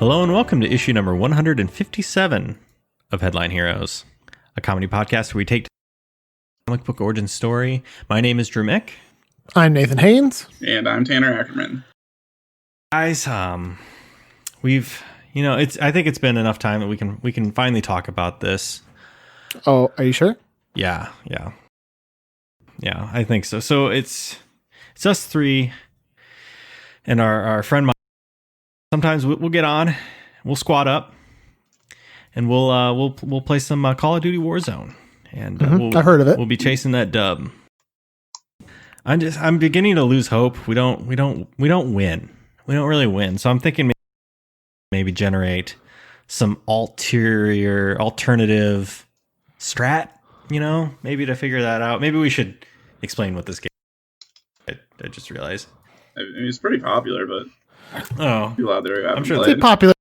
Hello and welcome to issue number 157 of Headline Heroes, a comedy podcast where we take comic book origin story. My name is Drew Mick. I'm Nathan Haynes. And I'm Tanner Ackerman. Guys, we've, I think it's been enough time that we can finally talk about this. Oh, are you sure? Yeah, I think so. So it's us three and our friend Mike. Sometimes we'll get on, we'll squat up, and we'll play some Call of Duty Warzone, and I've heard of it. We'll be chasing that dub. I'm beginning to lose hope. We don't win. We don't really win. So I'm thinking maybe generate some alternative strat. Maybe to figure that out. Maybe we should explain what this game is. I just realized. I mean, it's pretty popular, but people out there I'm sure it's a popular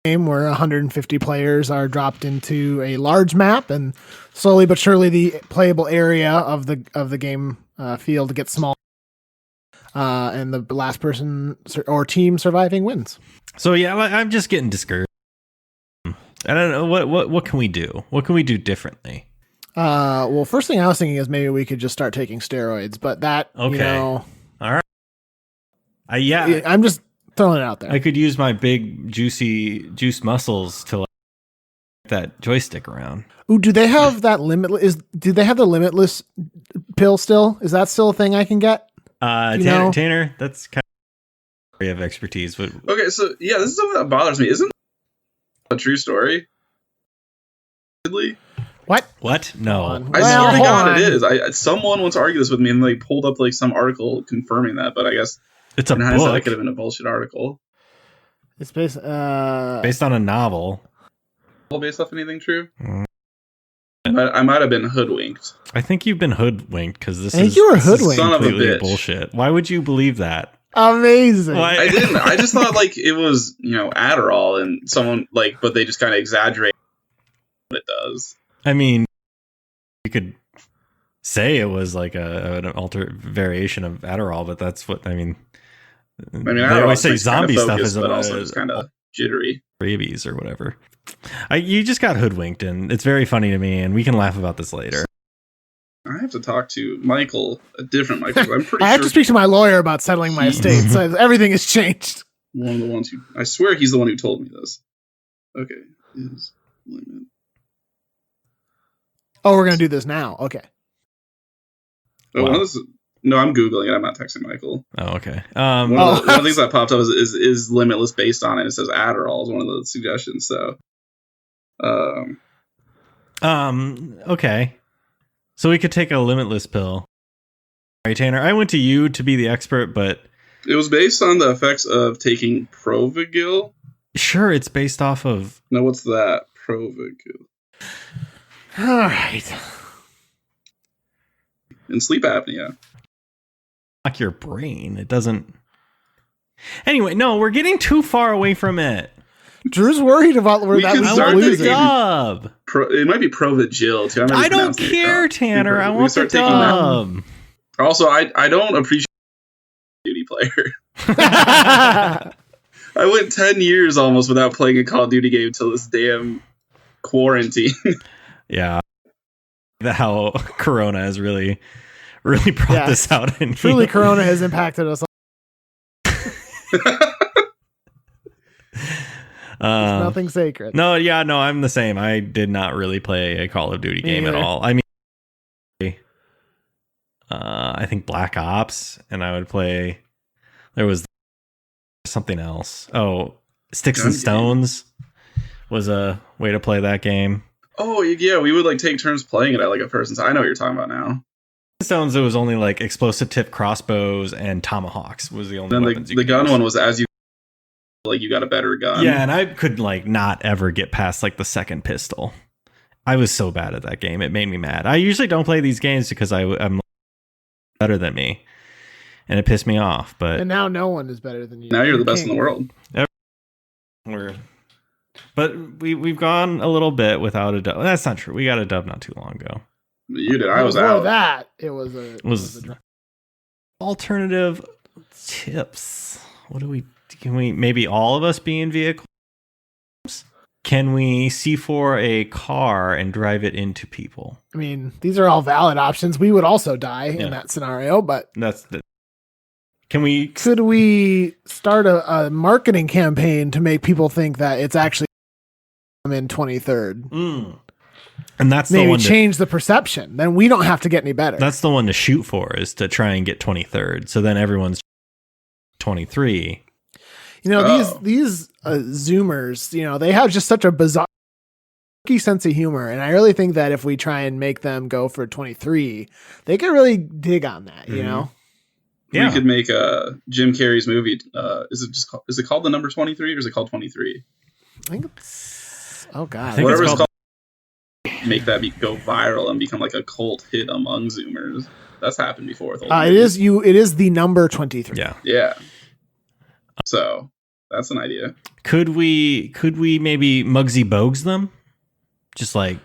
game where 150 players are dropped into a large map, and slowly but surely the playable area of the game field gets small, and the last person or team surviving wins. So yeah, I'm just getting discouraged. I don't know what can we do? What can we do differently? Well, first thing I was thinking is maybe we could just start taking steroids, but that all right. I'm just throwing it out there. I could use my big juice muscles to that joystick around. Ooh, do they have that limitless? Do they have the limitless pill still? Is that still a thing I can get? Tanner, that's kind of area of expertise. But okay, so yeah, this is something that bothers me. Isn't a true story? What? No. I swear to God, it is. Someone once argued this with me, and they pulled up some article confirming that. But I guess it's a book. That could have been a bullshit article. It's based on a novel. Based off anything true? But I might have been hoodwinked. I think you've been hoodwinked because this is you were hoodwinked. Son of a bitch. Bullshit. Why would you believe that? Amazing. I didn't. I just thought it was Adderall, and someone but they just kind of exaggerate what it does. I mean, you could say it was an alter variation of Adderall, but that's what I mean. They always say zombie stuff is also kind of jittery, rabies or whatever. You just got hoodwinked, and it's very funny to me, and we can laugh about this later. I have to talk to Michael, a different Michael. I'm pretty. I have to speak to my lawyer about settling my estate. So everything has changed. One of the ones I swear he's the one who told me this. Okay, is limit. Oh, we're gonna do this now. Okay. Oh, wow. No, I'm Googling it. I'm not texting Michael. Oh, okay. One of the things that popped up is limitless based on it. It says Adderall is one of the suggestions. So, okay. So we could take a limitless pill. All right, Tanner. I went to you to be the expert, but it was based on the effects of taking Provigil. Sure, it's based off of. No, what's that? Provigil. All right. And sleep apnea. Like your brain. It doesn't. Anyway, no, we're getting too far away from it. Drew's worried about where that was losing. Dub. It might be Provigil too. I don't care, Tanner. I want the dub. Also, I don't appreciate Duty player. I went 10 years almost without playing a Call of Duty game till this damn quarantine. Yeah. How Corona has really brought this out. Truly, Corona has impacted us all. Nothing sacred. No, I'm the same. I did not really play a Call of Duty game at all. I mean, I think Black Ops, and I would play. There was something else. Oh, Sticks and Stones was a way to play that game. Oh yeah, we would take turns playing it at a person's. I know what you're talking about now. Stones, it was only explosive tip crossbows and tomahawks was the only. Then weapons the gun one was as you you got a better gun. Yeah, and I could not ever get past the second pistol. I was so bad at that game; it made me mad. I usually don't play these games because I'm better than me, and it pissed me off. But now no one is better than you. Now you're the best in the world. But we've gone a little bit without a dub. That's not true. We got a dub not too long ago. You did. I was out. That it was alternative tips. What do we Can we maybe all of us be in vehicles? Can we C4 a car and drive it into people? I mean, these are all valid options. We would also die in that scenario, but could we start a marketing campaign to make people think that it's actually in 23rd? And that's maybe the one change the perception. Then we don't have to get any better. That's the one to shoot for, is to try and get 23rd. So then everyone's 23. You know, these Zoomers, you know, they have just such a bizarre sense of humor. And I really think that if we try and make them go for 23, they could really dig on that, you know? Yeah. We could make Jim Carrey's movie. Is it called The Number 23 or is it called 23? I think it's, oh God. Whatever it's called. Make that go viral and become like a cult hit among Zoomers. That's happened before with old movies. It is The Number 23. Yeah. So that's an idea. Could we maybe Muggsy Bogues them? Just like,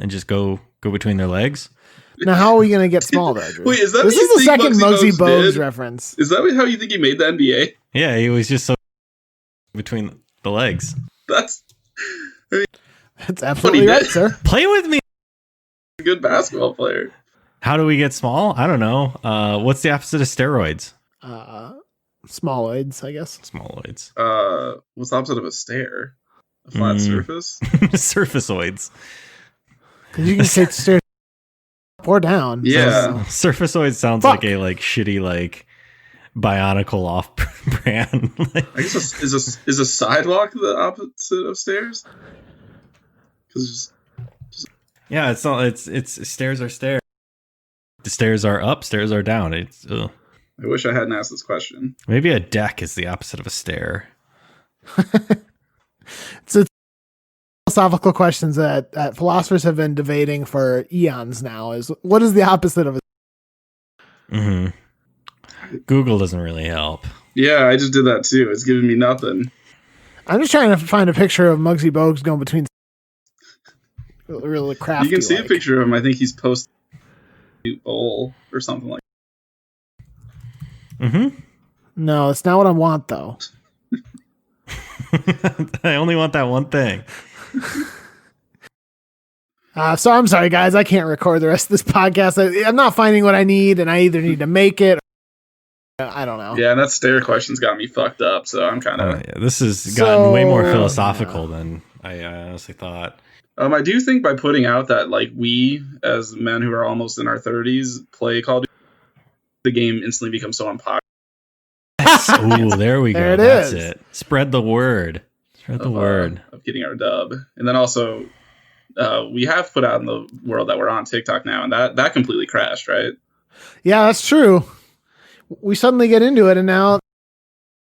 and just go between their legs? Now, how are we going to get small, though, Drew? Wait, is that this is the second Muggsy Bogues did? reference. Is that how you think he made the NBA? Yeah, he was just so between the legs. That's absolutely right, sir. Play with me. A good basketball player. How do we get small? I don't know. What's the opposite of steroids? Smalloids, I guess. Smalloids. What's the opposite of a stair? A flat surface? Surfaceoids. Because you can take stairs or down. Yeah. So, surfaceoid sounds like a bionicle off brand. I guess is a sidewalk the opposite of stairs? Yeah, it's not. It's stairs are stairs. The stairs are up, stairs are down. It's. Ugh. I wish I hadn't asked this question. Maybe a deck is the opposite of a stair. It's philosophical questions that philosophers have been debating for eons now. Is what is the opposite of a? Google doesn't really help. Yeah, I just did that too. It's giving me nothing. I'm just trying to find a picture of Muggsy Bogues going between. Really crafty. You can see a picture of him. I think he's posted a bowl or something like that. No, it's not what I want, though. I only want that one thing. So I'm sorry, guys. I can't record the rest of this podcast. I'm not finding what I need, and I either need to make it or I don't know. Yeah, and that stair question's got me fucked up, so I'm kind of... this has gotten way more philosophical than I honestly thought. I do think by putting out that, like, we, as men who are almost in our 30s, play Call of Duty, the game instantly becomes so unpopular. Ooh, there we go. That's it. Spread the word. Spread the word. Of getting our dub. And then also, we have put out in the world that we're on TikTok now, and that completely crashed, right? Yeah, that's true. We suddenly get into it, and now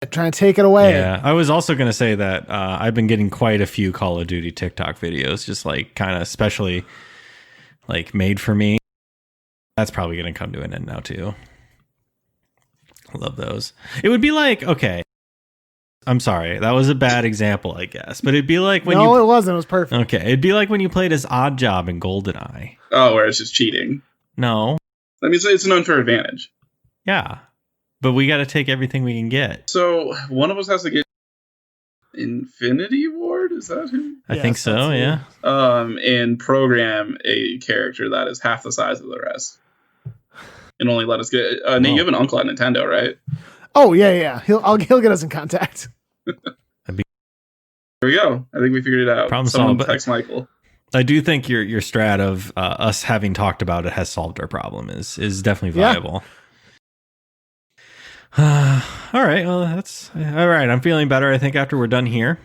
trying to take it away. Yeah, I was also going to say that I've been getting quite a few Call of Duty TikTok videos, just like kind of especially like made for me. That's probably going to come to an end now too. I love those. it would be like, okay, I'm sorry, that was a bad example, I guess, but it'd be like when it wasn't. It was perfect. Okay, it'd be like when you played as Odd Job in GoldenEye. Oh, where it's just cheating. No, I mean it's an unfair advantage. Yeah. But we got to take everything we can get. So one of us has to get Infinity Ward. Is that him? I think so. Yeah. And program a character that is half the size of the rest, and only let us get. Nate, you have an uncle at Nintendo, right? Oh yeah. He'll get us in contact. There we go. I think we figured it out. Someone text Michael. I do think your strat of us having talked about it has solved our problem. Is definitely viable. Yeah. All right. Well, that's all right. I'm feeling better. I think after we're done here,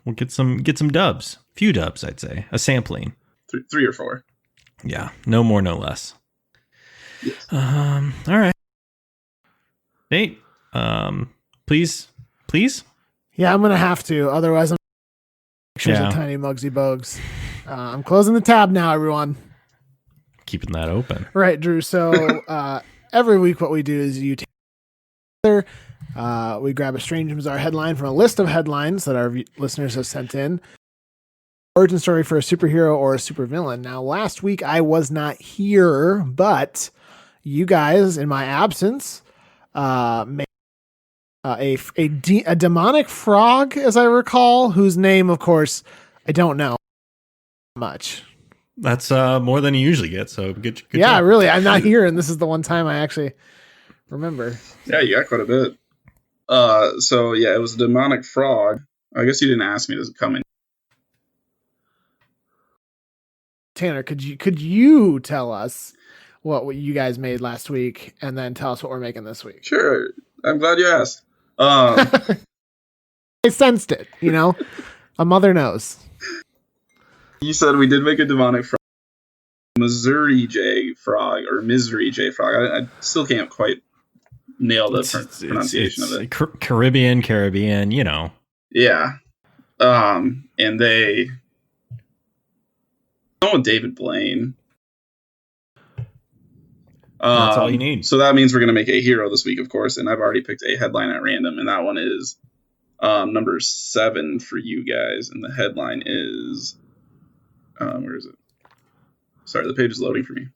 we'll get some dubs. Few dubs, I'd say. A sampling. 3 or 4. Yeah. No more, no less. Yes. All right. Nate, please. Yeah, I'm gonna have to. Otherwise, I'm pictures of tiny Muggsy Bogues. I'm closing the tab now, everyone. Keeping that open. Right, Drew. So. Every week what we do is we grab a Strange Bizarre headline from a list of headlines that our listeners have sent in. Origin story for a superhero or a supervillain. Now, last week I was not here, but you guys, in my absence, made a demonic frog, as I recall, whose name, of course, I don't know much. That's more than you usually get. So good yeah, job. really. I'm not here, and this is the one time I actually remember. Yeah, you got quite a bit. So yeah, it was a demonic frog. I guess you didn't ask me to come in. Tanner, could you tell us what you guys made last week, and then tell us what we're making this week? Sure. I'm glad you asked. I sensed it. A mother knows. You said we did make a demonic frog. Missouri J frog or Misery J frog. I still can't quite nail the pronunciation of it. Caribbean, Yeah. And they with David Blaine. That's all you need. So that means we're going to make a hero this week, of course, and I've already picked a headline at random, and that one is number 7 for you guys, and the headline is where is it? Sorry, the page is loading for me.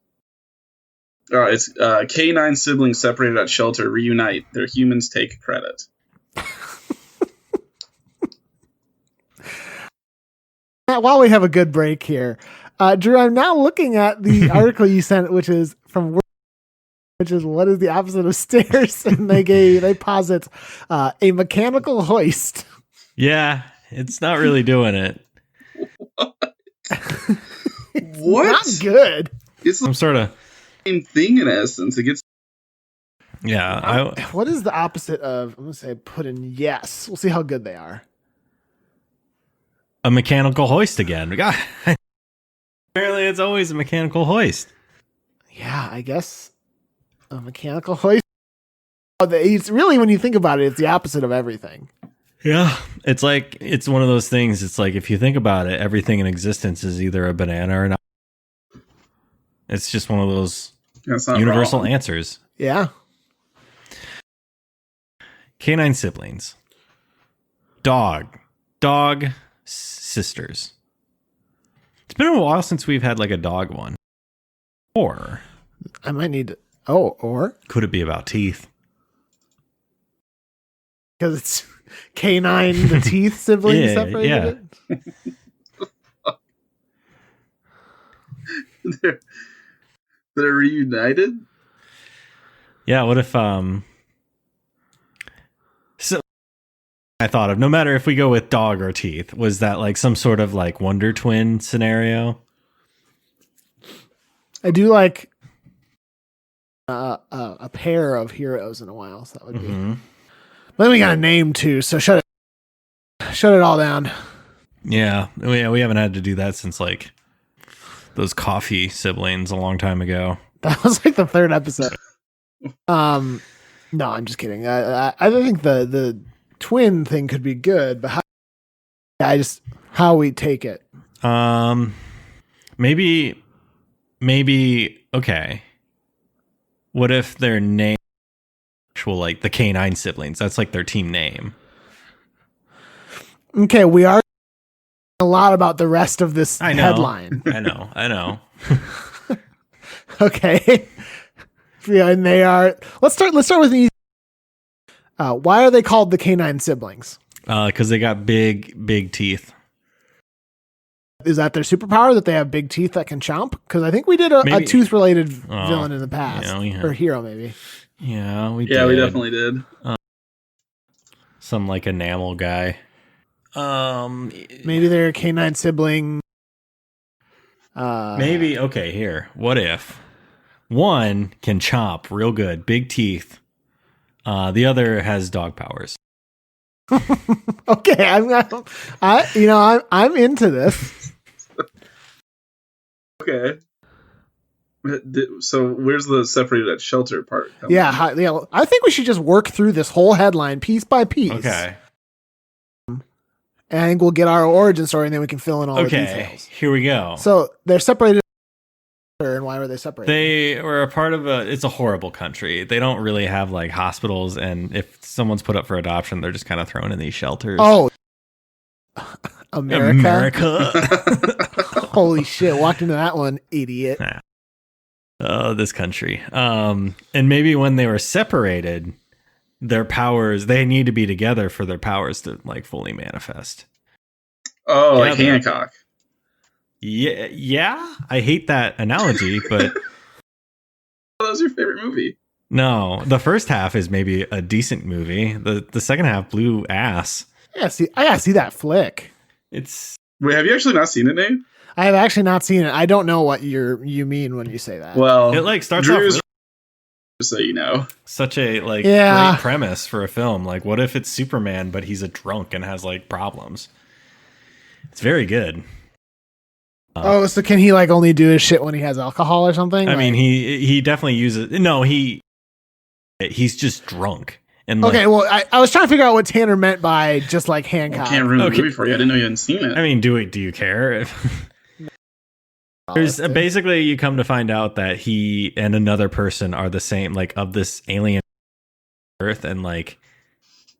All right, it's Canine siblings separated at shelter reunite. Their humans take credit. While we have a good break here, Drew, I'm now looking at the article you sent, which is from which is what is the opposite of stairs, and they posit a mechanical hoist. Yeah, it's not really doing it. What? Not good. It's I'm sort of same thing in essence. It gets what is the opposite of? I'm gonna say put in yes. We'll see how good they are. a mechanical hoist again. Apparently, it's always a mechanical hoist. Yeah, I guess a mechanical hoist. It's really, when you think about it, it's the opposite of everything. Yeah, it's like, it's one of those things. It's like, if you think about it, everything in existence is either a banana or not. It's just one of those universal answers. Yeah. Canine siblings. Dog sisters. It's been a while since we've had like a dog one. Or I might need to, or could it be about teeth? Because it's canine, the teeth siblings separated. Yeah. They're reunited? Yeah, what if so I thought of, no matter if we go with dog or teeth, was that like some sort of like Wonder Twin scenario? I do like a pair of heroes in a while, so that would be. But then we got a name too, so shut it all down. Yeah, we haven't had to do that since like those coffee siblings a long time ago. That was like the third episode. No, I'm just kidding. I think the twin thing could be good, but how we take it. Maybe okay. What if their name actual like the Canine siblings? That's like their team name. Okay, we are a lot about the rest of this headline. I know. Okay. Yeah, and they are. Let's start with these. Why are they called the Canine siblings? Because they got big teeth. Is that their superpower, that they have big teeth that can chomp? Because I think we did a tooth-related villain in the past, or hero maybe. Yeah, we definitely did. Some like enamel guy. Maybe they're a canine sibling. Maybe okay. Here, what if one can chomp real good, big teeth? The other has dog powers. Okay, I'm into this. Okay. So where's the separated at shelter part? Yeah, I think we should just work through this whole headline piece by piece. Okay. And I think we'll get our origin story, and then we can fill in all the details. Here we go. So they're separated. And why were they separated? They were a part of it's a horrible country. They don't really have like hospitals, and if someone's put up for adoption, they're just kind of thrown in these shelters. Oh, America. Holy shit, walked into that one, idiot. Oh, this country. And maybe when they were separated, their powers, they need to be together for their powers to like fully manifest. Oh, like Hancock. Yeah. I hate that analogy, but That was your favorite movie. no, the first half is maybe a decent movie. The second half blew ass. Yeah, I gotta see that flick. It's Wait, have you actually not seen it, Nate? I have actually not seen it. I don't know what you mean when you say that. Well, it like starts Drew's, off just so you know. such a like Yeah. great premise for a film. Like, what if it's Superman, but he's a drunk and has like problems? It's very good. Oh, so can he like only do his shit when he has alcohol or something? I mean, he definitely uses. No, he's just drunk. And okay, well, I was trying to figure out what Tanner meant by just like Hancock. I can't ruin the movie for you. I didn't know you hadn't seen it. I mean, do you care? There's basically you come to find out that he and another person are the same, like of this alien Earth, and like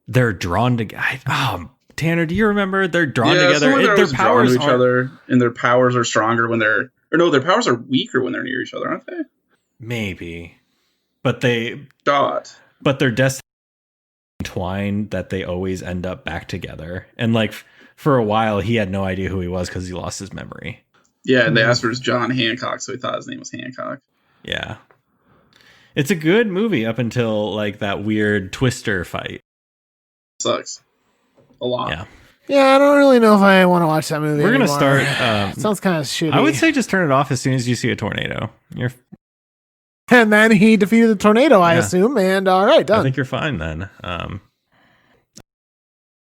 they're drawn together. Oh, Tanner, do you remember? They're drawn together. Their powers to each other, and their powers are stronger when they're, or no, their powers are weaker when they're near each other, aren't they? Maybe, but they're destined entwined that they always end up back together. And like for a while, he had no idea who he was because he lost his memory. Yeah, and they asked for his John Hancock, so he thought his name was Hancock. Yeah, it's a good movie up until like that weird Twister fight. Sucks a lot. Yeah, I don't really know if I want to watch that movie. We're gonna anymore. start. Sounds kind of shitty. I would say just turn it off as soon as you see a tornado. And then he defeated the tornado, I assume. And all right, done. I think you're fine then. A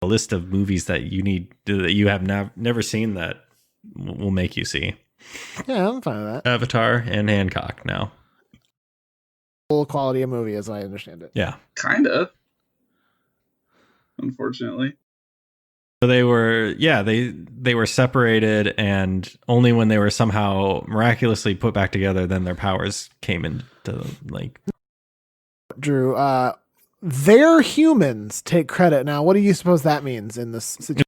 list of movies that you have never seen that will make you see. Yeah, I'm fine with that. Avatar and Hancock now. Full quality of movie, as I understand it. Yeah, kinda. Unfortunately. So they were separated, and only when they were somehow miraculously put back together, then their powers came into like. Drew, their humans take credit. Now, what do you suppose that means in this situation?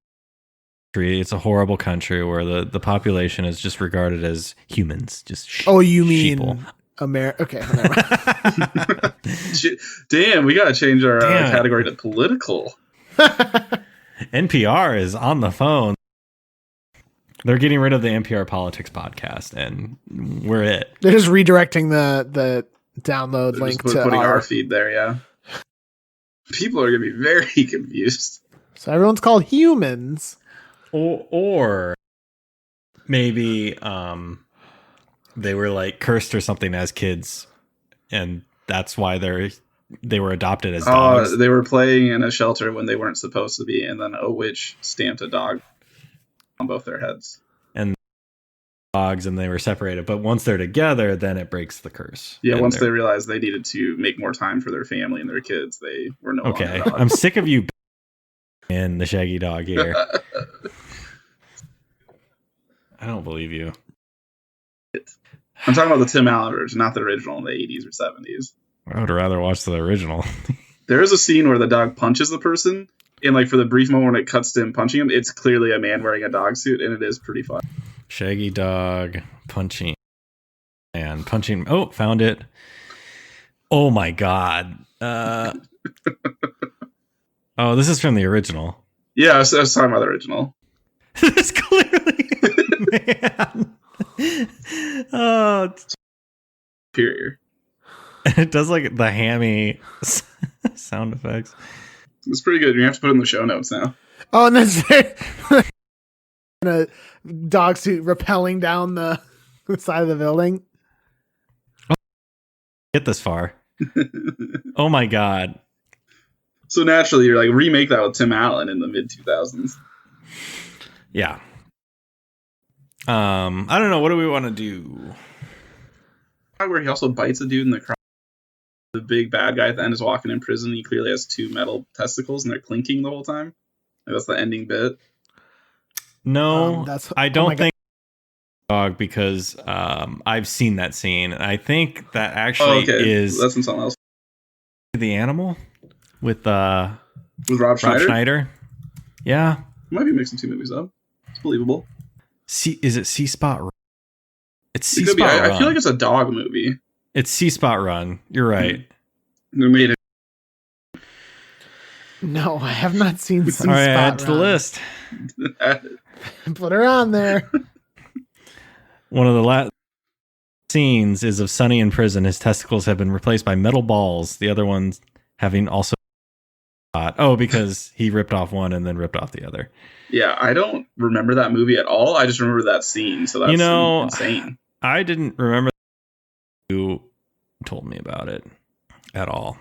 It's a horrible country where the population is just regarded as humans. Just you mean sheeple. America? Okay, Damn, we gotta change our category to political. NPR is on the phone. They're getting rid of the NPR Politics podcast, and we're it. They're just redirecting the download link to putting our feed there. Yeah, people are gonna be very confused. So everyone's called humans, or maybe they were like cursed or something as kids, and that's why they were adopted as dogs. They were playing in a shelter when they weren't supposed to be, and then a witch stamped a dog on both their heads. And dogs, and they were separated. But once they're together, then it breaks the curse. Yeah, once they realized they needed to make more time for their family and their kids, they were no longer dogs. I'm sick of you in the Shaggy Dog here. I don't believe you. I'm talking about the Tim Allen version, not the original in the 80s or 70s. I would rather watch the original. There is a scene where the dog punches the person, and like for the brief moment when it cuts to him punching him, it's clearly a man wearing a dog suit, and it is pretty fun. Shaggy Dog punching. And punching. Oh, found it. Oh my god. Oh, this is from the original. Yeah, I was talking about the original. This clearly, man. Oh, superior. It does like the hammy sound effects. It's pretty good. You have to put it in the show notes now. Oh, and that's in a dog suit rappelling down the side of the building. Oh, get this far. Oh my god. So naturally, you're like, remake that with Tim Allen in the mid 2000s. Yeah. I don't know. What do we want to do? Where he also bites a dude in the crowd. The big bad guy at the end is walking in prison. He clearly has two metal testicles, and they're clinking the whole time. Like, that's the ending bit. No, I don't think dog because I've seen that scene. I think that actually is that's in something else. The animal with Rob Schneider. Yeah, you might be mixing two movies up. It's believable. Is it C Spot? It's C Spot. I feel like it's a dog movie. It's C Spot Run. You're right. They made it. No, I have not seen All some right, spot add to the run. list. Put her on there. One of the last scenes is of Sonny in prison. His testicles have been replaced by metal balls. The other ones having also because he ripped off one and then ripped off the other. Yeah, I don't remember that movie at all. I just remember that scene. So that's insane. I didn't remember who told me about it at all.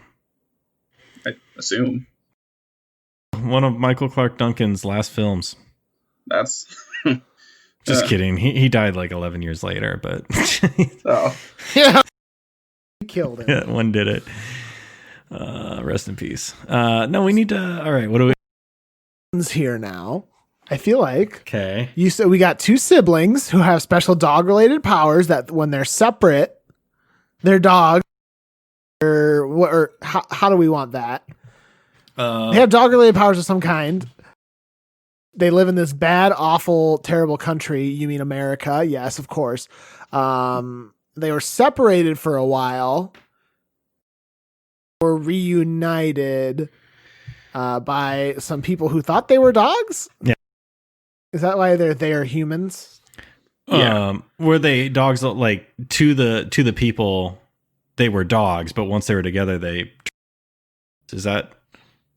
I assume. One of Michael Clark Duncan's last films. That's just kidding. He died like 11 years later, but Yeah. He killed him. Yeah, one did it. Rest in peace. No, we need to. All right, what do we? Here now. I feel like Okay. you said we got two siblings who have special dog-related powers that when they're separate, their dog. Or how do we want that? They have dog-related powers of some kind. They live in this bad, awful, terrible country. You mean America? Yes, of course. They were separated for a while. Were reunited by some people who thought they were dogs. Yeah. Is that why they are humans? Yeah. Were they dogs like to the people? They were dogs, but once they were together, is that?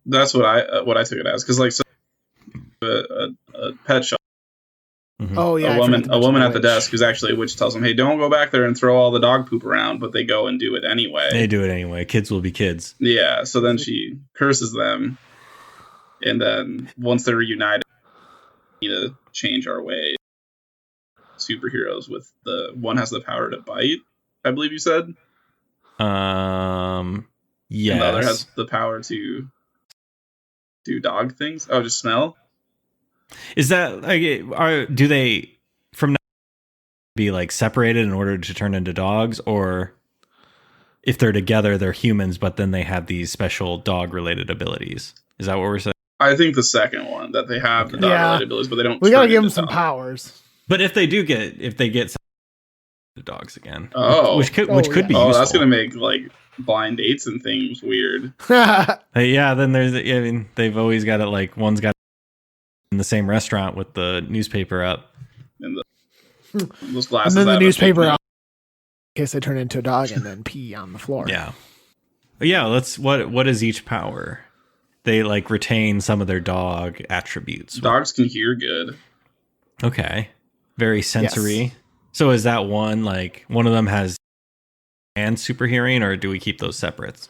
That's what I took it as, because like a pet shop. Mm-hmm. Oh yeah, a woman at the desk who's actually a witch tells them, "Hey, don't go back there and throw all the dog poop around," but they go and do it anyway. They do it anyway. Kids will be kids. Yeah. So then she curses them, and then once they're reunited, we need to change our way. Superheroes with the one has the power to bite. I believe you said. Yes. And the other has the power to do dog things. Oh, just smell. Is that like do they from now be like separated in order to turn into dogs, or if they're together they're humans but then they have these special dog related abilities? Is that what we're saying? I think the second one, that they have the dog related abilities, but they don't. We gotta turn give them into some dog. powers. But if they get the dogs again, which could be useful. That's gonna make like blind dates and things weird. Yeah, then they've always got it like one's got in the same restaurant with the newspaper up. And those glasses. And then the newspaper out in case they turn into a dog and then pee on the floor. Yeah. But yeah, what is each power? They like retain some of their dog attributes. Dogs can hear good. Okay. Very sensory. Yes. So is that one like one of them has and super hearing, or do we keep those separates?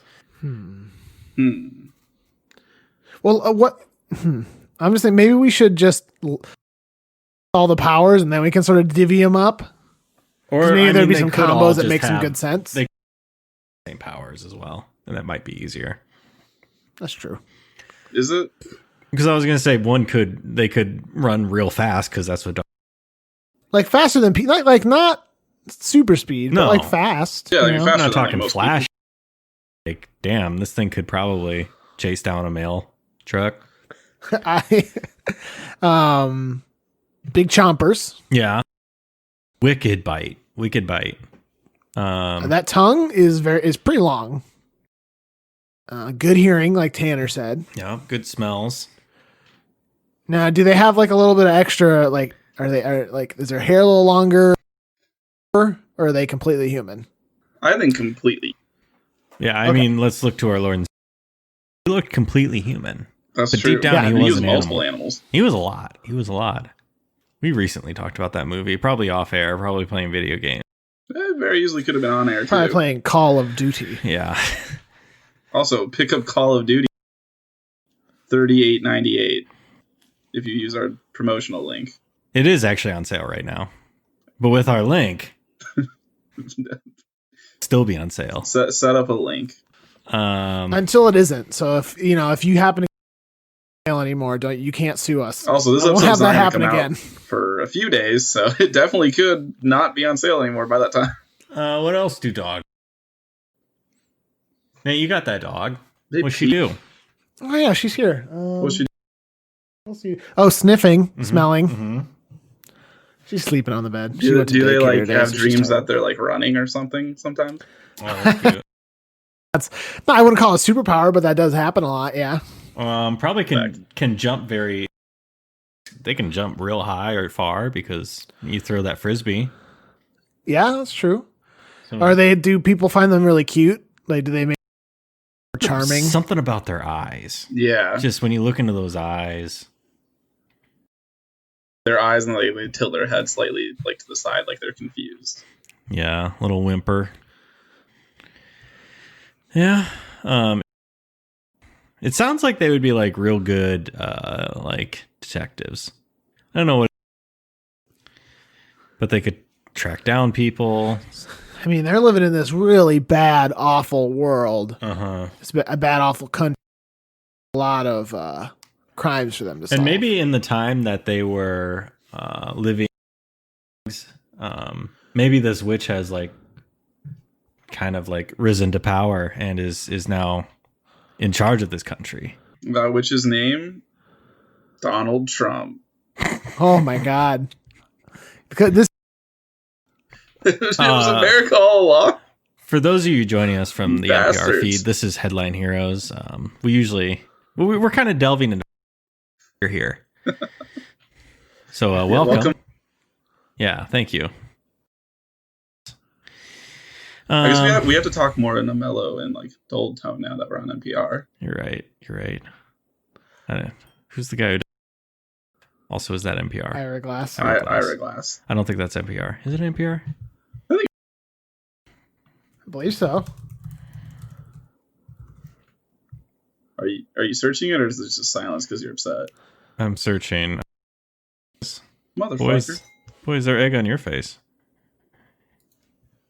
Well, I'm just saying maybe we should just all the powers and then we can sort of divvy them up. Or maybe there'd be some combos that make some good sense. They same powers as well, and that might be easier. That's true. Is it? Because I was gonna say they could run real fast because that's what dogs. Like faster than like not super speed, No. but like fast. Yeah, like you know? faster I'm not than talking most flash. Like, damn, this thing could probably chase down a mail truck. Big chompers. Yeah. Wicked bite. That tongue is pretty long. Good hearing, like Tanner said. Yeah, good smells. Now, do they have like a little bit of extra? Like, is their hair a little longer, or are they completely human? I think completely. Yeah, I mean, let's look to our Lord and He looked completely human. That's but true. deep down, he was an multiple animal. animals. He was a lot. We recently talked about that movie, probably off air, probably playing video games. Very easily could have been on air too. Probably playing Call of Duty. Yeah. Also, pick up Call of Duty $38.98 if you use our promotional link. It is actually on sale right now. But with our link, still be on sale. Set up a link. Until it isn't. So if you happen to sale anymore, you can't sue us. Also, this won't episode's have that not happen gonna come again out for a few days, so it definitely could not be on sale anymore by that time. What else do dogs? Nate, you got that dog. What's she do? Oh yeah, she's here. What's she do? Oh, sniffing, Mm-hmm. smelling. Mm-hmm. She's sleeping on the bed. Do they like have dreams that they're like running or something sometimes? Oh, that's cute. No, I wouldn't call it a superpower, but that does happen a lot. Yeah. Probably can jump very. They can jump real high or far because you throw that frisbee. Yeah, that's true. So, do people find them really cute? Like, do they make them charming? Something about their eyes. Yeah. Just when you look into those eyes. Their eyes, and they tilt their head slightly like to the side, like they're confused. Yeah, little whimper. Yeah. It sounds like they would be like real good like detectives. I don't know what, but they could track down people. I mean, they're living in this really bad, awful world. It's a bad, awful country. A lot of crimes for them to solve. And maybe in the time that they were living, maybe this witch has like kind of like risen to power and is now in charge of this country. That witch's name? Donald Trump. Oh my God. Because this it was America all along. For those of you joining us from the NPR feed, this is Headline Heroes. We're kind of delving into here. So welcome. Yeah, thank you. I guess we have to talk more in a mellow and like dull tone now that we're on NPR. You're right. Who's the guy who also is that NPR? Ira Glass. Ira Glass. I don't think that's NPR. Is it NPR? I believe so. Are you searching it, or is it just silence because you're upset? I'm searching. Motherfucker. Boys, there egg on your face.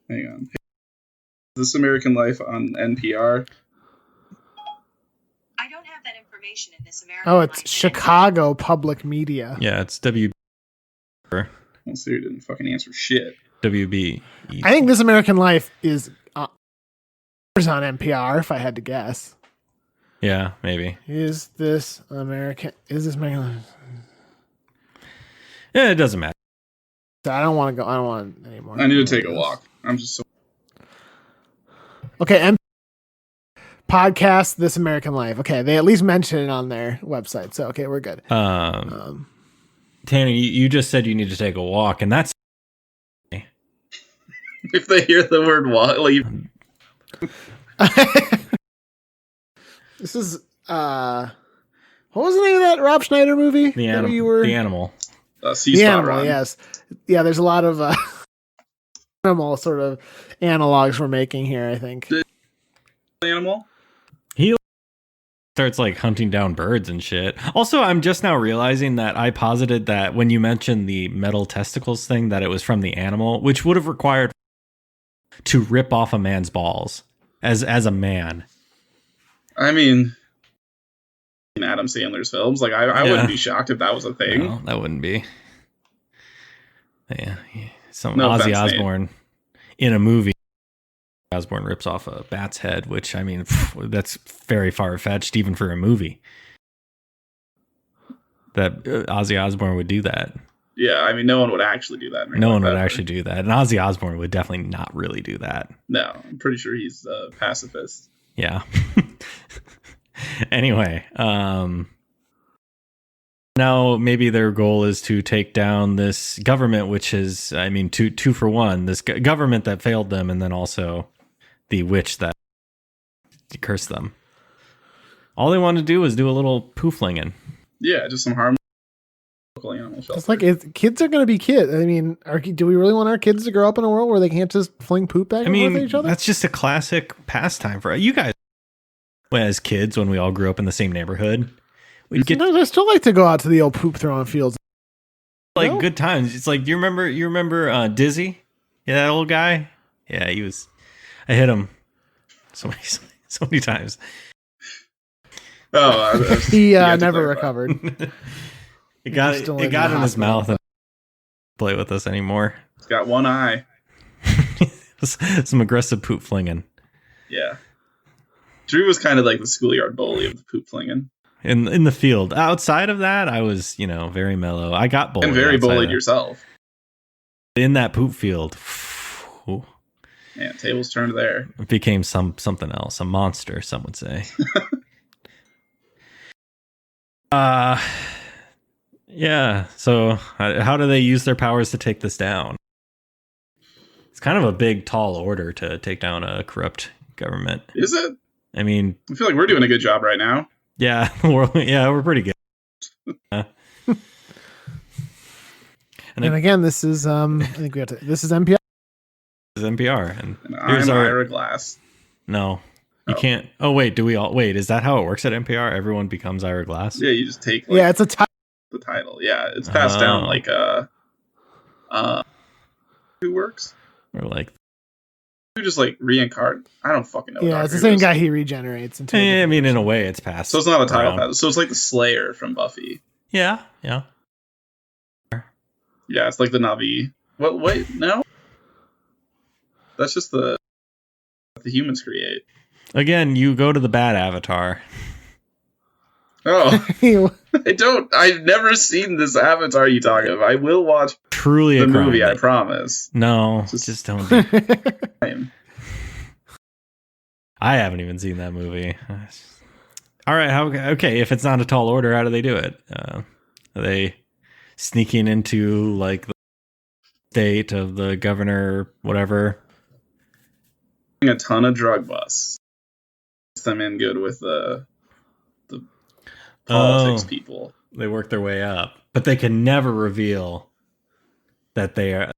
Hang on. This American Life on NPR. I don't have that information in This American Life. Oh, it's Chicago Public Media. Yeah, it's WB. Well, so you didn't fucking answer shit. WB. I think This American Life is on NPR, if I had to guess. Yeah, maybe. Is this American Life? Yeah, it doesn't matter. I don't want to go. I don't want anymore. I need to take a walk. I'm just so... Okay, podcast This American Life. Okay, they at least mention it on their website. So, okay, we're good. Tanner, you just said you need to take a walk, and that's... If they hear the word walk, like... This is... what was the name of that Rob Schneider movie? The Animal. The Animal, yes. Yeah, there's a lot of animal sort of analogs we're making here, I think. Animal? He starts like hunting down birds and shit. Also, I'm just now realizing that I posited that when you mentioned the metal testicles thing, that it was from The Animal, which would have required to rip off a man's balls as a man. I mean, in Adam Sandler's films, like I wouldn't be shocked if that was a thing. No, that wouldn't be. Yeah, some No Ozzy offense, Osbourne in a movie. Osbourne rips off a bat's head, which I mean, that's very far fetched even for a movie. That Ozzy Osbourne would do that. Yeah, I mean, no one would actually do that. No one would actually do that, and Ozzy Osbourne would definitely not really do that. No, I'm pretty sure he's a pacifist. Yeah. Anyway, now maybe their goal is to take down this government, which is, I mean, two for one. This government that failed them, and then also the witch that cursed them. All they wanted to do was do a little poo-flinging. Yeah, just some harm. Local animal shelter. It's like kids are going to be kids. I mean, do we really want our kids to grow up in a world where they can't just fling poop back and forth at each other? That's just a classic pastime for you guys. As kids, when we all grew up in the same neighborhood, we'd get. I still like to go out to the old poop throwing fields. Like good times. It's like, you remember Dizzy? Yeah, that old guy. Yeah, he was. I hit him so many times. Oh, he never recovered. It got in his mouth and play with us anymore. He's got one eye. Some aggressive poop flinging. Yeah. Drew was kind of like the schoolyard bully of the poop flinging. In the field. Outside of that, I was, very mellow. I got bullied. And very bullied yourself. In that poop field. Ooh, yeah, tables turned there. it became something else. A monster, some would say. Yeah. So how do they use their powers to take this down? It's kind of a big, tall order to take down a corrupt government. Is it? I mean, I feel like we're doing a good job right now. yeah, we're pretty good. And again, this is I think this is NPR. This is NPR, and I'm Ira Glass. No, you can't. Oh wait, is that how it works at NPR? Everyone becomes Ira Glass. Yeah, you just take. Yeah, it's the title. Yeah, it's passed down like who works or like who just like reincarnate. I don't fucking know. Yeah, it's the same guy he regenerates into. I mean, in a way, it's passed. So it's not a title. So it's like the Slayer from Buffy. Yeah. Yeah, it's like the Na'vi. What? Wait, no. That's just the humans create. Again, you go to the bad Avatar. Oh, I've never seen this Avatar you talking about. I will watch truly the movie, I promise. No, just don't. I haven't even seen that movie. All right, okay, if it's not a tall order, how do they do it? Are they sneaking into like the state of the governor, whatever? A ton of drug busts. Them in good with the politics people. They work their way up, but they can never reveal that they are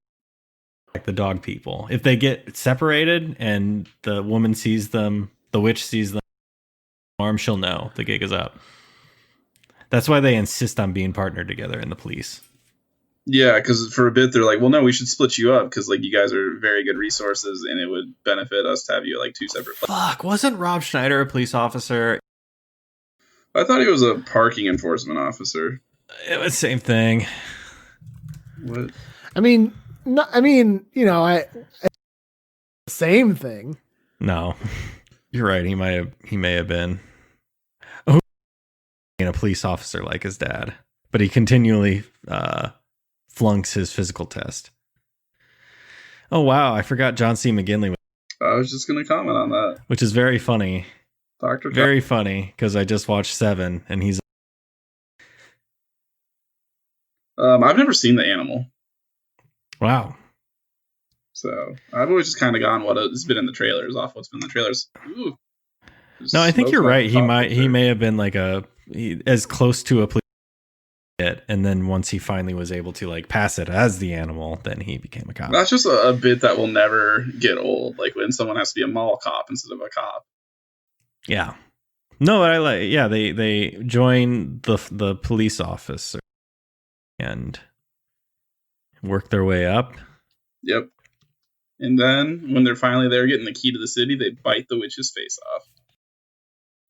like the dog people. If they get separated and the woman sees them, the witch sees them, she'll know the gig is up. That's why they insist on being partnered together in the police. Yeah, because for a bit they're like, well, no, we should split you up because like you guys are very good resources and it would benefit us to have you like two separate. Fuck, wasn't Rob Schneider a police officer? I thought he was a parking enforcement officer. It was the same thing. What? I mean, same thing. No, you're right. He may have been a police officer like his dad, but he continually flunks his physical test. Oh wow, I forgot John C. McGinley. I was just gonna comment on that, which is very funny. Very funny because I just watched Seven and he's. I've never seen The Animal. Wow. So I've always just kind of gone what has been in the trailers off what's been in the trailers. Ooh, no, I think you're right. He may have been like as close to a police and then once he finally was able to like pass it as the animal, then he became a cop. That's just a bit that will never get old. Like when someone has to be a mall cop instead of a cop. Yeah. No, I like. Yeah, they join the police office and work their way up. Yep. And then when they're finally there getting the key to the city, they bite the witch's face off.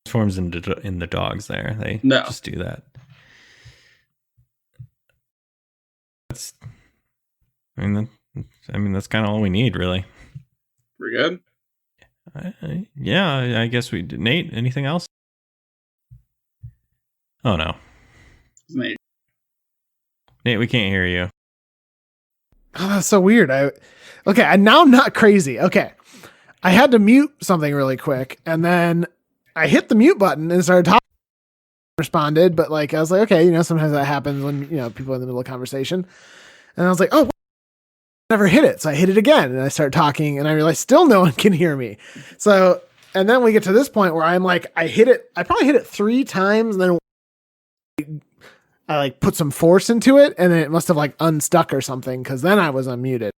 Transforms in the dogs. There, they just do that. I mean that's kind of all we need, really. We're good. Yeah, I guess we did. Nate, anything else? Oh no, Nate, we can't hear you. Oh, that's so weird. Now I'm not crazy. Okay, I had to mute something really quick, and then I hit the mute button and started talking. Responded, but like I was like, okay, sometimes that happens when people are in the middle of conversation, and I was like, oh. Never hit it, so I hit it again and I start talking and I realize still no one can hear me. So and then we get to this point where I'm like, I probably hit it 3 times and then I like put some force into it and then it must have like unstuck or something because then I was unmuted.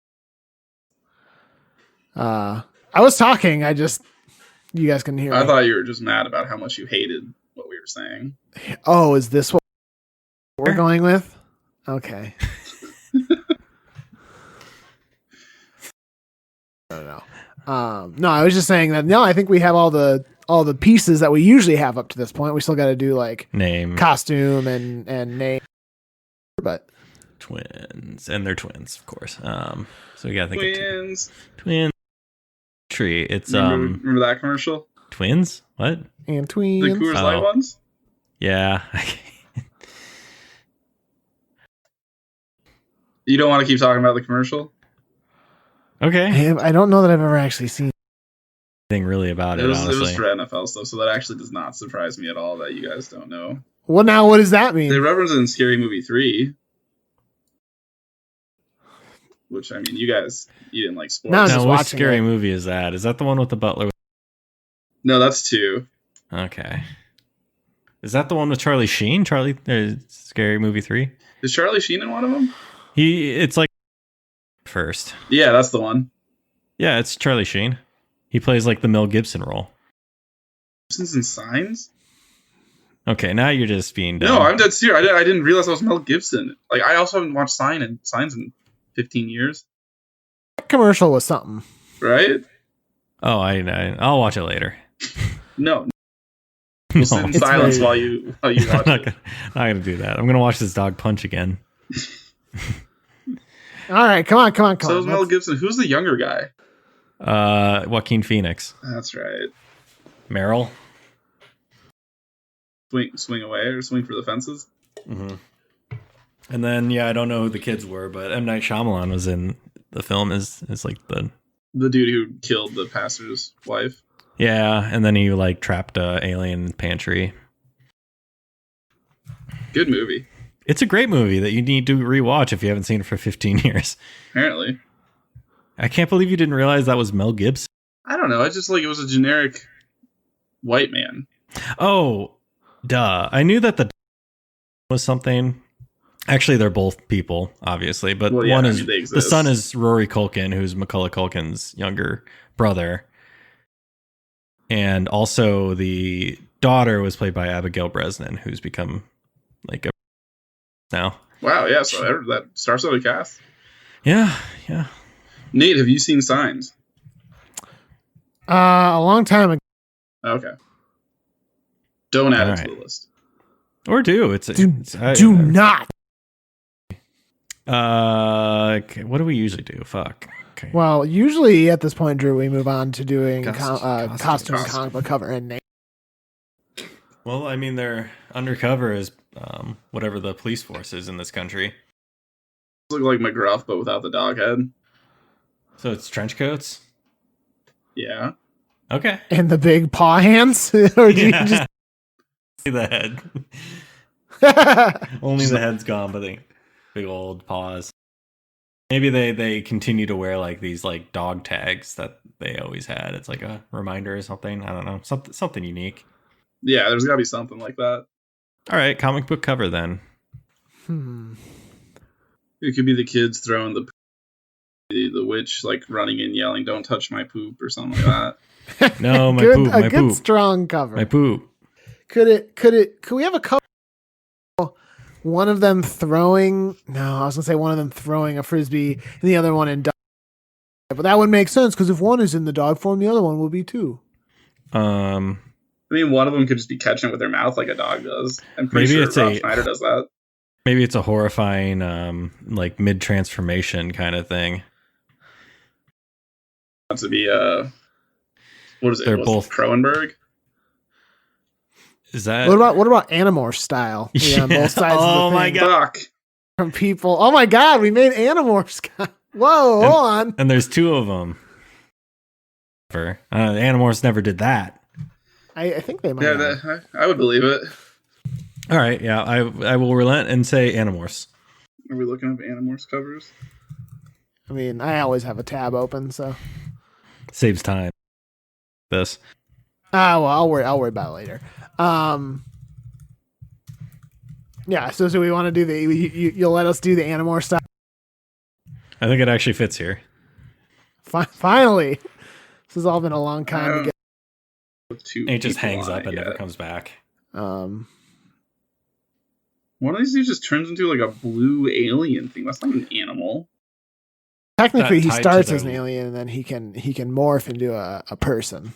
I was talking, you guys couldn't hear me. I thought you were just mad about how much you hated what we were saying. Oh, is this what we're going with? Okay. No, I was just saying that. No, I think we have all the pieces that we usually have up to this point. We still got to do like name, costume, and name. But twins, and they're twins, of course. So we got to think twins. Tree. It's remember that commercial? Twins. What? And twins. The Coors Light ones. Yeah. You don't want to keep talking about the commercial? Okay. I don't know that I've ever actually seen anything really about it, honestly. It was for NFL stuff, so that actually does not surprise me at all that you guys don't know. Well, now what does that mean? They reference it in Scary Movie 3. Which, I mean, you didn't like sports. No, I'm just Now, which watching scary it. movie is that? Is that the one with the butler? No, that's 2. Okay. Is that the one with Charlie Sheen? Scary Movie 3? Is Charlie Sheen in one of them? It's like first. Yeah, that's the one. Yeah, it's Charlie Sheen. He plays like the Mel Gibson role. Gibson's in Signs? Okay, now you're just being dumb. No, I'm dead serious. I didn't realize that was Mel Gibson. Like, I also haven't watched Signs in 15 years. That commercial was something. Right? Oh, I'll watch it later. No. We'll sit in silence while you watch I'm not it. gonna do that. I'm gonna watch this dog punch again. All right, come on. So is Mel Gibson. Who's the younger guy? Joaquin Phoenix. That's right. Meryl. Swing away or swing for the fences. Mm-hmm. And then, I don't know who the kids were, but M. Night Shyamalan was in the film as like the dude who killed the pastor's wife. Yeah, and then he like trapped a alien pantry. Good movie. It's a great movie that you need to rewatch if you haven't seen it for 15 years. Apparently. I can't believe you didn't realize that was Mel Gibson. I don't know. I just like it was a generic white man. Oh, duh. I knew that the was something. Actually, they're both people, obviously, but one is the son is Rory Culkin, who's Macaulay Culkin's younger brother. And also the daughter was played by Abigail Breslin, who's become like a now. Wow, yeah, so that star-studded cast. Yeah. Nate, have you seen Signs? A long time ago. Okay. Don't add it to the list. Or do. Do not. Okay, what do we usually do? Fuck. Okay. Well, usually at this point, Drew, we move on to doing costume and costume. comic book cover and name. Well, I mean, they're undercover as whatever the police force is in this country. Look like McGruff, but without the dog head. So it's trench coats? Yeah. Okay. And the big paw hands? Or do you just... the head. Only the head's gone, but the big old paws. Maybe they continue to wear like these like dog tags that they always had. It's like a reminder or something. I don't know. Something unique. Yeah, there's got to be something like that. All right, comic book cover then. It could be the kids throwing the witch like running and yelling, "Don't touch my poop" or something like that. No, my good, poop, my a good poop. strong cover. My poop. Could we have a cover? One of them throwing. No, I was gonna say one of them throwing a frisbee and the other one in dog. But that would make sense because if one is in the dog form, the other one will be too. I mean, one of them could just be catching it with their mouth like a dog does. I'm pretty Maybe sure Rob Schneider does that. Maybe it's a horrifying, like mid-transformation kind of thing. To be what is it? They're What's both Cronenberg. Is that what about Animorph style? Yeah, on both sides. Oh of the my thing. God. Fuck. From people. Oh my God, we made Animorphs. Whoa, hold on. And there's two of them. Animorphs never did that. I think they might. Yeah, I would believe it. All right, yeah, I will relent and say Animorphs. Are we looking up Animorphs covers? I mean, I always have a tab open, so. Saves time. This. Well, I'll worry about it later. Yeah, so we want to do you'll let us do the Animorph style? I think it actually fits here. Finally. This has all been a long time to get. It just hangs up and never comes back. One of these dudes just turns into like a blue alien thing. That's not an animal. Technically, he starts as an alien, and then he can morph into a person.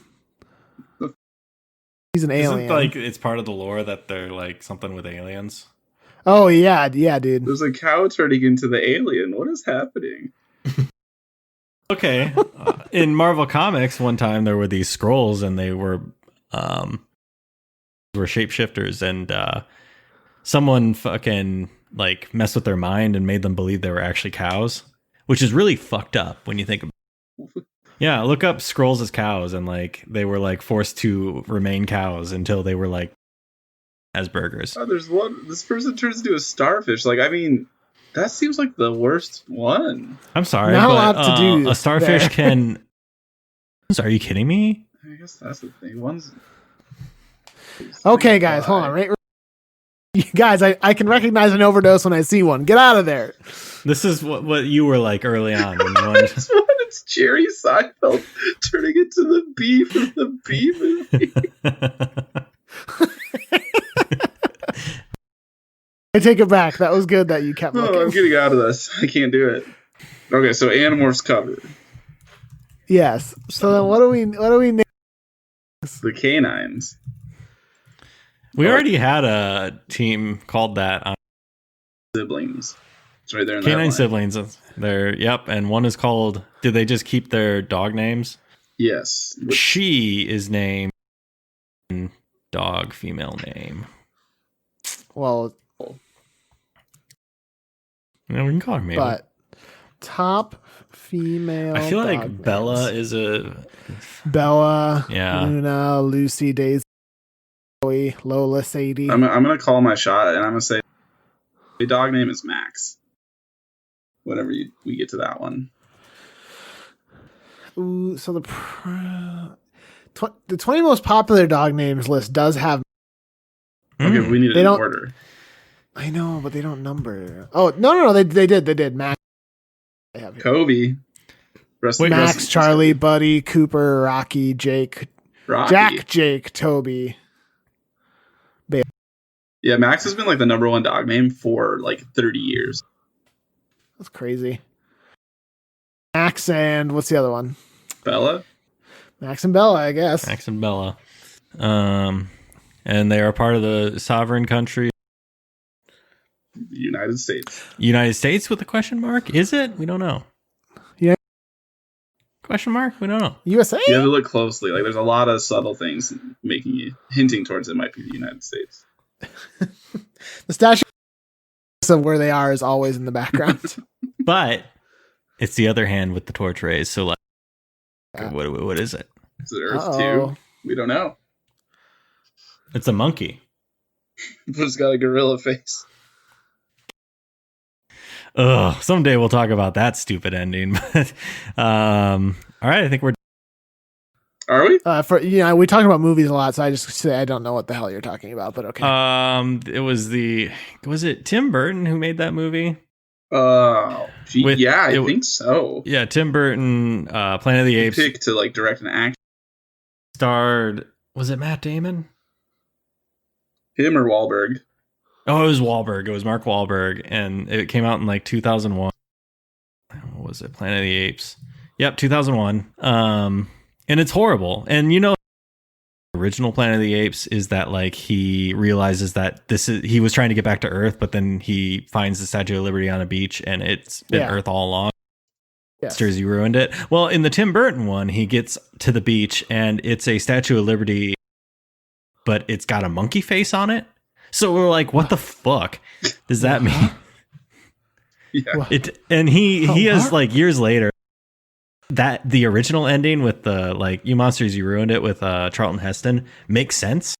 He's an alien. Isn't like it's part of the lore that they're like something with aliens? Oh yeah, dude. There's a cow turning into the alien. What is happening? Okay. In Marvel Comics, one time there were these scrolls, and they were shapeshifters, and someone fucking like messed with their mind and made them believe they were actually cows, which is really fucked up when you think about it. Yeah, look up scrolls as cows, and like they were like forced to remain cows until they were like as burgers. Oh, there's one. This person turns into a starfish. Like, I mean, that seems like the worst one. I'm sorry, Not a but lot to do a starfish there. can. Are you kidding me? I guess that's the thing. One's Okay, guys, hold on. Right, you guys, I can recognize an overdose when I see one. Get out of there. This is what you were like early on when you wanted. This one, it's Jerry Seinfeld turning into the bee from the Bee movie. I take it back. That was good that you kept looking. Oh, I'm getting out of this. I can't do it. Okay, so Animorphs covered. Yes. So then what do we name? The Canines. We already had a team called that on Siblings. It's right there in Canine that siblings. They're and one is called. Did they just keep their dog names? Yes. She is named dog female name. Well, Yeah, we can call her Mabel. but top female. I feel like dog Bella names. is a Bella, Yeah. Luna, Lucy, Daisy, Chloe, Lola, Sadie. I'm gonna call my shot, and I'm gonna say the dog name is Max. Whenever we get to that one. Ooh, so the 20 most popular dog names list does have. Okay, but we need it They in don't- order. I know, but they don't number. Oh no, they did. Max. I have here. Kobe. Max, Charlie, Buddy, Cooper, Rocky, Jake, Rocky. Jack, Jake, Toby. Yeah, Max has been like the number one dog name for like 30 years. That's crazy. Max and what's the other one? Bella? Max and Bella, I guess. Max and Bella. And they are part of the sovereign country United States. United States with a question mark? Is it? We don't know. Yeah. Question mark? We don't know. USA? You have to look closely. Like, there's a lot of subtle things hinting towards it might be the United States. The statue of where they are is always in the background. But it's the other hand with the torch raised. So, like, Yeah. what is it? Is it Earth Uh-oh. 2? We don't know. It's a monkey. But it's got a gorilla face. Ugh. Someday we'll talk about that stupid ending. But, all right. I think we're. Are we? We talk about movies a lot, so I just say I don't know what the hell you're talking about, but okay. It was it Tim Burton who made that movie? I It- think so. Yeah, Tim Burton, Planet of the Apes. Pick to like direct an act. Starred, was it Matt Damon? Him or Wahlberg. Oh, it was Wahlberg. It was Mark Wahlberg, and it came out in like 2001. What was it? Planet of the Apes. Yep, 2001. And it's horrible. And the original Planet of the Apes is that like he realizes that he was trying to get back to Earth, but then he finds the Statue of Liberty on a beach, and it's been Earth all along. Yes. Jersey ruined it. Well, in the Tim Burton one, he gets to the beach and it's a Statue of Liberty, but it's got a monkey face on it. So we're like, what the fuck does that mean? Yeah. He has like years later that the original ending with the like you monsters you ruined it with Charlton Heston makes sense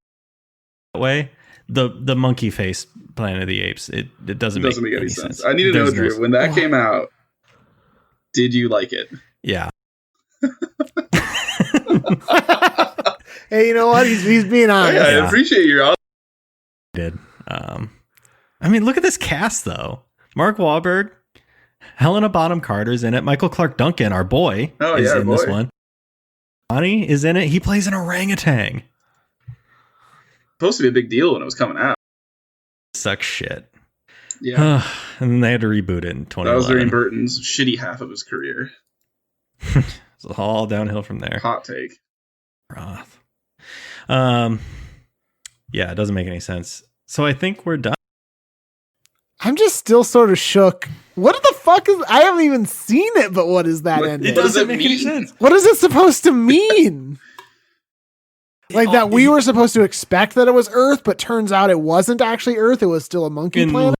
that way. The monkey face Planet of the Apes it doesn't make any sense. I need to know, Drew, when that came out, did you like it? Yeah. Hey, you know what? He's being honest. Yeah, I appreciate your honesty. Did. I mean, look at this cast though. Mark Wahlberg, Helena Bonham Carter's in it. Michael Clark Duncan, our boy, is in this one. Bonnie is in it. He plays an orangutan. Supposed to be a big deal when it was coming out. Sucks shit. Yeah. And then they had to reboot it in 2011. That was during Burton's shitty half of his career. It's all downhill from there. Hot take. Roth. Yeah, it doesn't make any sense. So I think we're done. I'm just still sort of shook. What the fuck is? I haven't even seen it, but what is that ending? It doesn't make any sense. What is it supposed to mean? Like that we were supposed to expect that it was Earth, but turns out it wasn't actually Earth. It was still a monkey planet.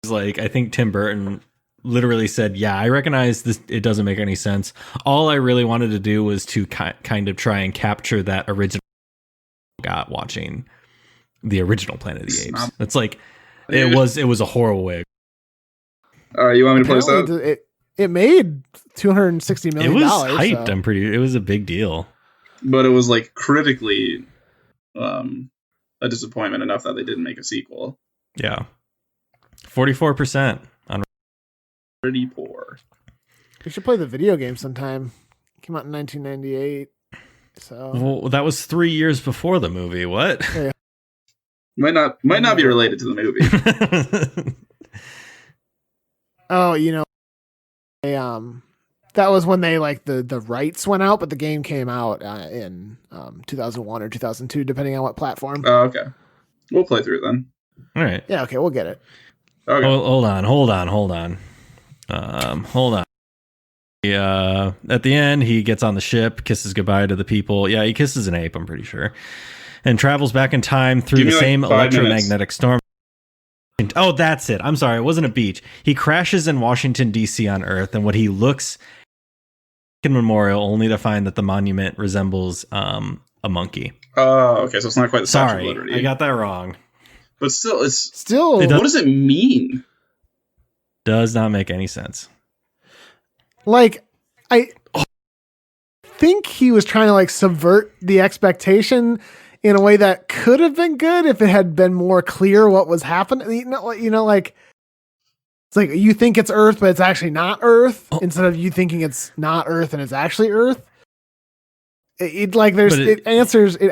Like I think Tim Burton literally said, "Yeah, I recognize this. It doesn't make any sense. All I really wanted to do was to kind of try and capture that original got watching the original Planet of the It's Apes. not- It's like it was a horrible way. All right, you want me to play this out? Apparently, it made $260 It million. was hyped. So. It was a big deal. But it was like critically a disappointment enough that they didn't make a sequel. Yeah. 44% on. Pretty poor. We should play the video game sometime. It came out in 1998. So Well, that was 3 years before the movie. What? Yeah. Might not be related to the movie. oh, they, that was when they like the rights went out, but the game came out in 2001 or 2002, depending on what platform. Oh, okay. We'll play through it then. All right. Yeah, okay, we'll get it. Okay. Hold on. Hold on. At the end, he gets on the ship, kisses goodbye to the people. Yeah, he kisses an ape, I'm pretty sure, and travels back in time through Give the me, same 5 electromagnetic storm. Oh, that's it. I'm sorry. It wasn't a beach. He crashes in Washington, D.C. on Earth, and what he looks in memorial, only to find that the monument resembles a monkey. Oh, okay. So it's not quite the Statue of Sorry, Liberty. I got that wrong. But still, Still, what does it mean? Does not make any sense. like, I think he was trying to like subvert the expectation in a way that could have been good if it had been more clear what was happening. Like it's like you think it's Earth, but it's actually not Earth. Instead of you thinking it's not Earth and it's actually Earth. It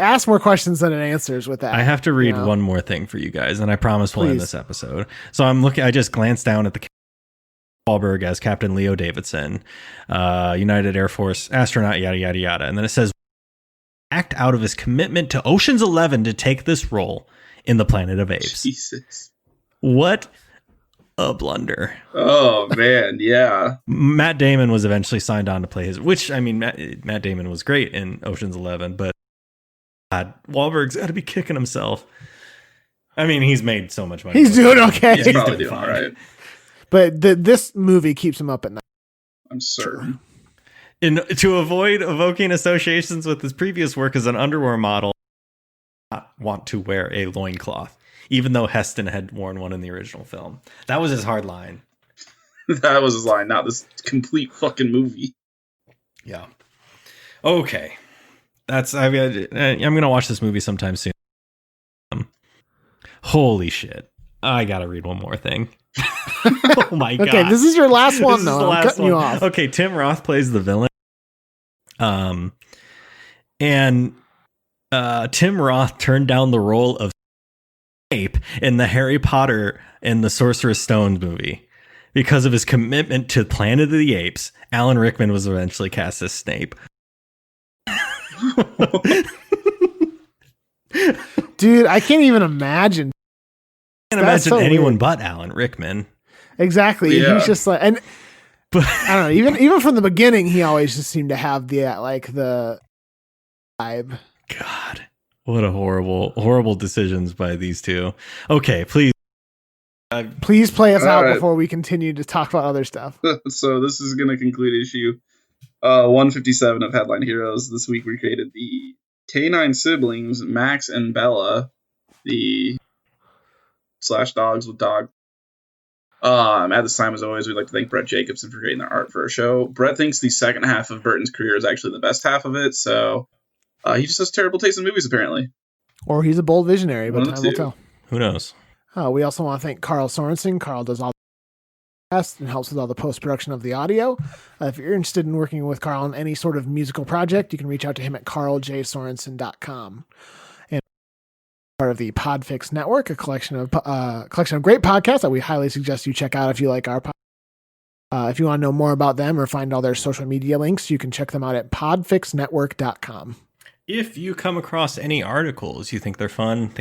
asks more questions than it answers with that. I have to read one more thing for you guys, and I promise we'll end Please. this episode. So I just glanced down at the Wahlberg as Captain Leo Davidson, United Air Force astronaut, yada, yada, yada. And then it says, act out of his commitment to Ocean's 11 to take this role in the Planet of Apes. Jesus. What a blunder. Oh, man. Yeah. Matt Damon was eventually signed on to play his, which, I mean, Matt Damon was great in Ocean's 11, but God, Wahlberg's got to be kicking himself. I mean, he's made so much money. He's doing okay. He's probably doing all right. But this movie keeps him up at night. I'm certain. To avoid evoking associations with his previous work as an underwear model, not want to wear a loincloth, even though Heston had worn one in the original film. That was his hard line. That was his line, not this complete fucking movie. Yeah. Okay. I'm going to watch this movie sometime soon. Holy shit. I got to read one more thing. Oh my God. Okay, this is your last one, This is though. the I'm last cutting you one. off. Okay, Tim Roth plays the villain. And Tim Roth turned down the role of Snape in the Harry Potter and the Sorcerer's Stone movie because of his commitment to Planet of the Apes. Alan Rickman was eventually cast as Snape. Dude, I can't even imagine. I can't That's imagine so anyone weird. but Alan Rickman. Exactly. Yeah. He's just like, and But I don't know, even from the beginning, he always just seemed to have the vibe. God, what a horrible decisions by these two. Okay, please. Please play us All out right. before we continue to talk about other stuff. So this is going to conclude issue 157 of Headline Heroes. This week we created the Canine siblings, Max and Bella, the /dogs with dog. At this time, as always, we'd like to thank Brett Jacobson for creating the art for our show. Brett thinks the second half of Burton's career is actually the best half of it, so he just has terrible taste in movies, apparently. Or he's a bold visionary, but One of time the will two. tell. Who knows? We also want to thank Carl Sorensen. Carl does all the podcasts and helps with all the post-production of the audio. If you're interested in working with Carl on any sort of musical project, you can reach out to him at carljsorensen.com. And part of the PodFix Network, a collection of great podcasts that we highly suggest you check out if you like our podcast. If you want to know more about them or find all their social media links, you can check them out at podfixnetwork.com. If you come across any articles you think they're fun,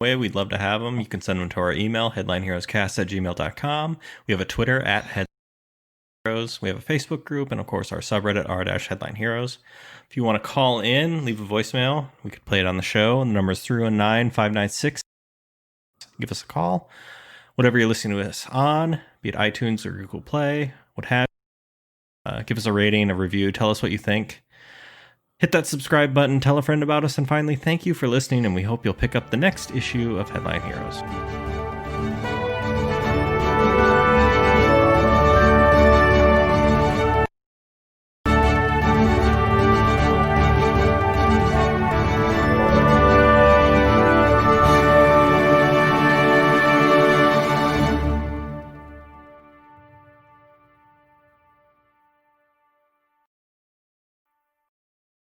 we'd love to have them. You can send them to our email, headlineheroescast@gmail.com. We have a Twitter at headlineheroes. We have a Facebook group, and of course our subreddit r-headline heroes. If you want to call in, leave a voicemail. We could play it on the show. The number is 319-596. Give us a call. Whatever you're listening to us on, be it iTunes or Google Play, what have you. Give us a rating, a review. Tell us what you think. Hit that subscribe button, tell a friend about us, and finally, thank you for listening, and we hope you'll pick up the next issue of Headline Heroes.